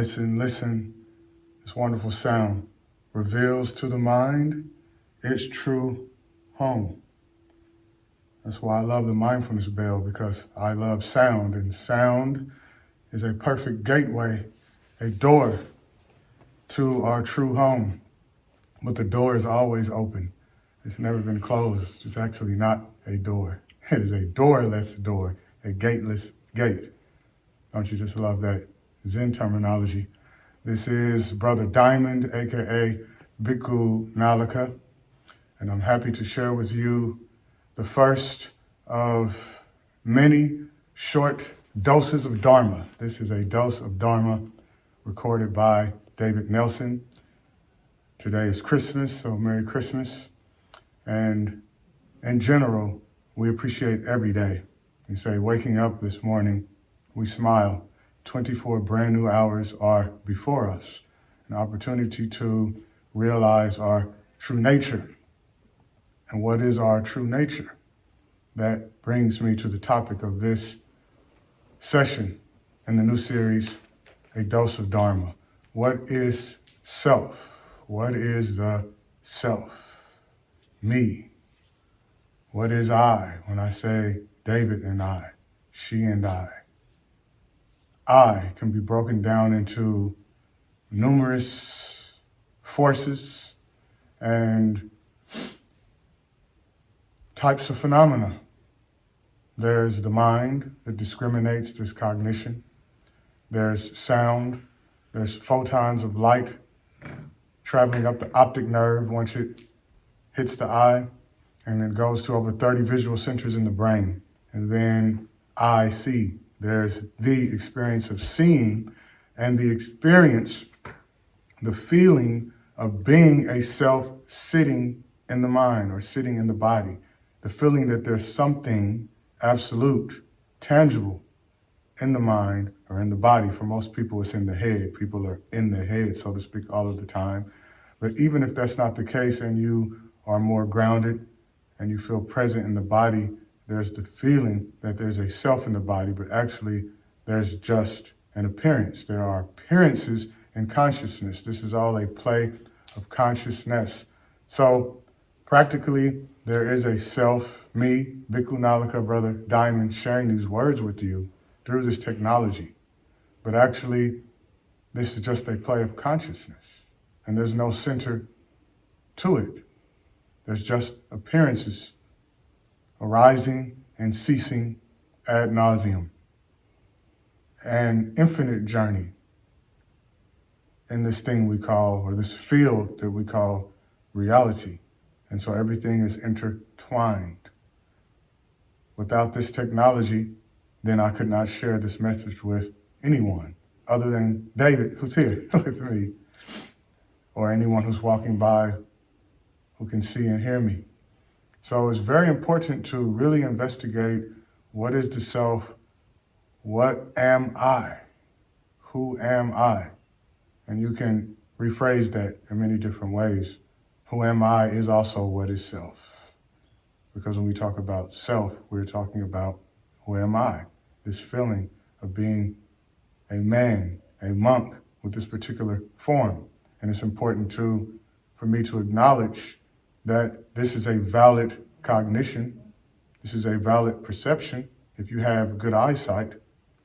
Listen, listen. This wonderful sound reveals to the mind its true home. That's why I love the mindfulness bell, because I love sound, and sound is a perfect gateway, a door to our true home. But the door is always open. It's never been closed. It's actually not a door. It is a doorless door, a gateless gate. Don't you just love that Zen terminology? This is Brother Diamond, aka Bhikkhu Nalaka, and I'm happy to share with you the first of many short doses of Dharma. This is a dose of Dharma recorded by David Nelson. Today is Christmas, so Merry Christmas. And in general, we appreciate every day. You say, waking up this morning, we smile. 24 brand new hours are before us, an opportunity to realize our true nature. And what is our true nature? That brings me to the topic of this session in the new series, A Dose of Dharma. What is self? What is the self? Me. What is I when I say David and I, she and I can be broken down into numerous forces and types of phenomena. There's the mind that discriminates, there's cognition, there's sound, there's photons of light traveling up the optic nerve once it hits the eye, and it goes to over 30 visual centers in the brain. And then I see. There's the experience of seeing, and the experience, the feeling of being a self sitting in the mind or sitting in the body. The feeling that there's something absolute, tangible in the mind or in the body. For most people, it's in the head. People are in their head, so to speak, all of the time. But even if that's not the case and you are more grounded and you feel present in the body, there's the feeling that there's a self in the body, but actually there's just an appearance. There are appearances in consciousness. This is all a play of consciousness. So practically, there is a self, me, Bhikkhu Nalaka, Brother Diamond, sharing these words with you through this technology. But actually, this is just a play of consciousness, and there's no center to it. There's just appearances arising and ceasing ad nauseum. An infinite journey in this thing we call, or this field that we call reality. And so everything is intertwined. Without this technology, then I could not share this message with anyone other than David, who's here with me, or anyone who's walking by who can see and hear me. So it's very important to really investigate what is the self, what am I, who am I? And you can rephrase that in many different ways. Who am I is also what is self. Because when we talk about self, we're talking about who am I? This feeling of being a man, a monk with this particular form. And it's important for me to acknowledge that this is a valid cognition. This is a valid perception. If you have good eyesight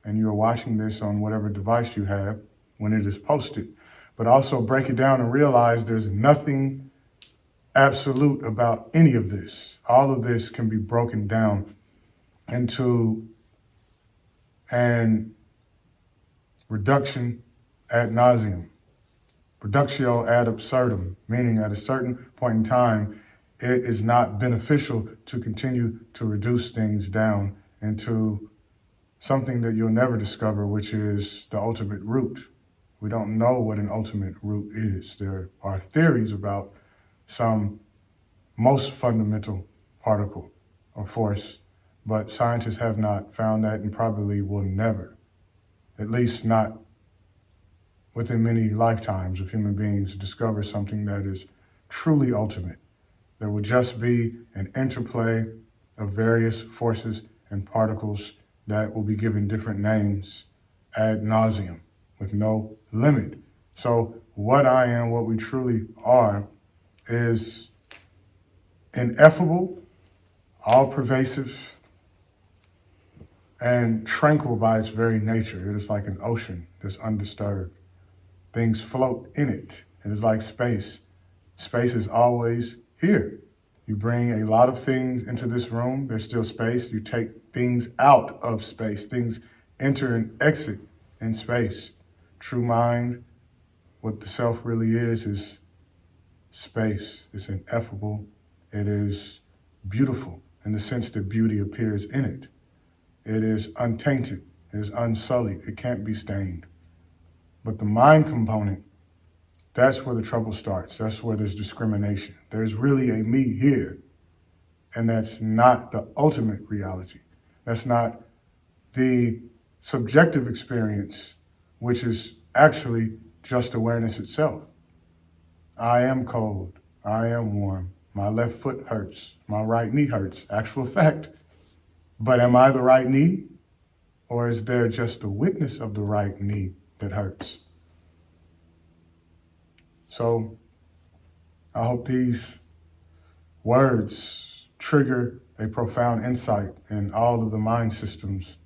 and you're watching this on whatever device you have when it is posted, but also break it down and realize there's nothing absolute about any of this. All of this can be broken down into an reduction ad nauseum. Reductio ad absurdum, meaning at a certain point in time, it is not beneficial to continue to reduce things down into something that you'll never discover, which is the ultimate root. We don't know what an ultimate root is. There are theories about some most fundamental particle or force, but scientists have not found that and probably will never, at least not within many lifetimes of human beings, discover something that is truly ultimate. There will just be an interplay of various forces and particles that will be given different names ad nauseum. with no limit. So what I am, what we truly are, is ineffable, all-pervasive, and tranquil by its very nature. It is like an ocean that's undisturbed. Things float in it. It is like space. Space is always here. You bring a lot of things into this room, there's still space. You take things out of space. Things enter and exit in space. True mind, what the self really is space. It's ineffable. It is beautiful in the sense that beauty appears in it. It is untainted. It is unsullied. It can't be stained. But the mind component, that's where the trouble starts. That's where there's discrimination. There's really a me here, and that's not the ultimate reality. That's not the subjective experience, which is actually just awareness itself. I am cold. I am warm. My left foot hurts. My right knee hurts. Actual fact. But am I the right knee? Or is there just the witness of the right knee that hurts? So I hope these words trigger a profound insight in all of the mind systems,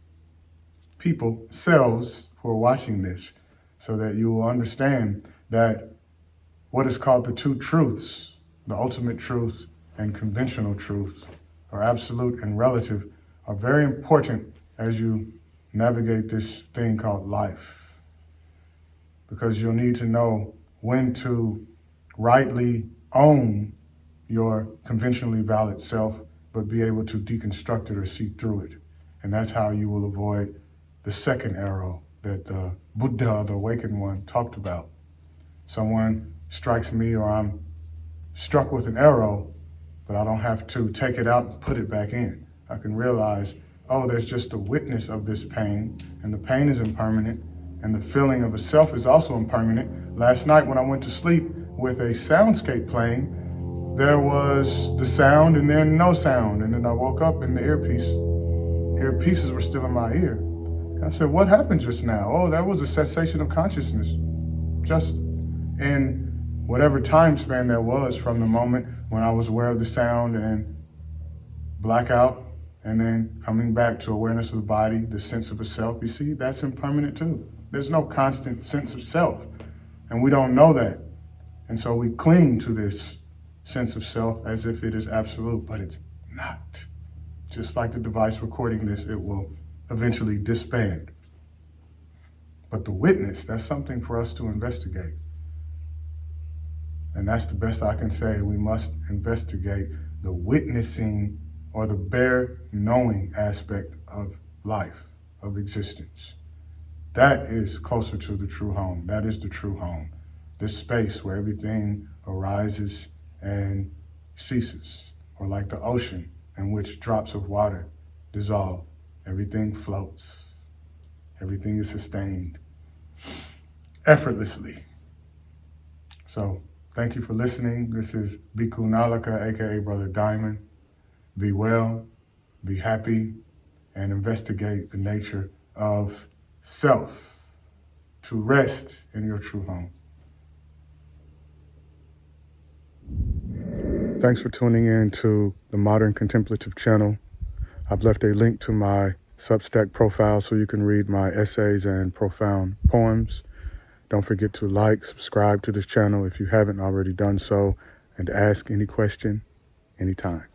people, selves who are watching this, so that you will understand that what is called the two truths, the ultimate truth and conventional truth, or absolute and relative, are very important as you navigate this thing called life. Because you'll need to know when to rightly own your conventionally valid self, but be able to deconstruct it or see through it. And that's how you will avoid the second arrow that Buddha, the awakened one, talked about. Someone strikes me or I'm struck with an arrow, but I don't have to take it out and put it back in. I can realize, oh, there's just a witness of this pain, and the pain is impermanent, and the feeling of a self is also impermanent. Last night when I went to sleep with a soundscape playing, there was the sound and then no sound, and then I woke up and the earpieces were still in my ear. And I said, what happened just now? Oh, that was a cessation of consciousness. Just in whatever time span there was from the moment when I was aware of the sound and blackout, and then coming back to awareness of the body, the sense of a self. You see, that's impermanent too. There's no constant sense of self, and we don't know that. And so we cling to this sense of self as if it is absolute, but it's not. Just like the device recording this, it will eventually disband. But the witness, that's something for us to investigate. And that's the best I can say. We must investigate the witnessing or the bare knowing aspect of life, of existence. That is closer to the true home. That is the true home. This space where everything arises and ceases, or like the ocean in which drops of water dissolve. Everything floats. Everything is sustained effortlessly. So thank you for listening. This is Bhikkhu Nalaka, aka Brother Diamond. Be well, be happy, and investigate the nature of self to rest in your true home. Thanks for tuning in to the Modern Contemplative channel. I've left a link to my Substack profile so you can read my essays and profound poems. Don't forget to like, subscribe to this channel if you haven't already done so, and ask any question anytime.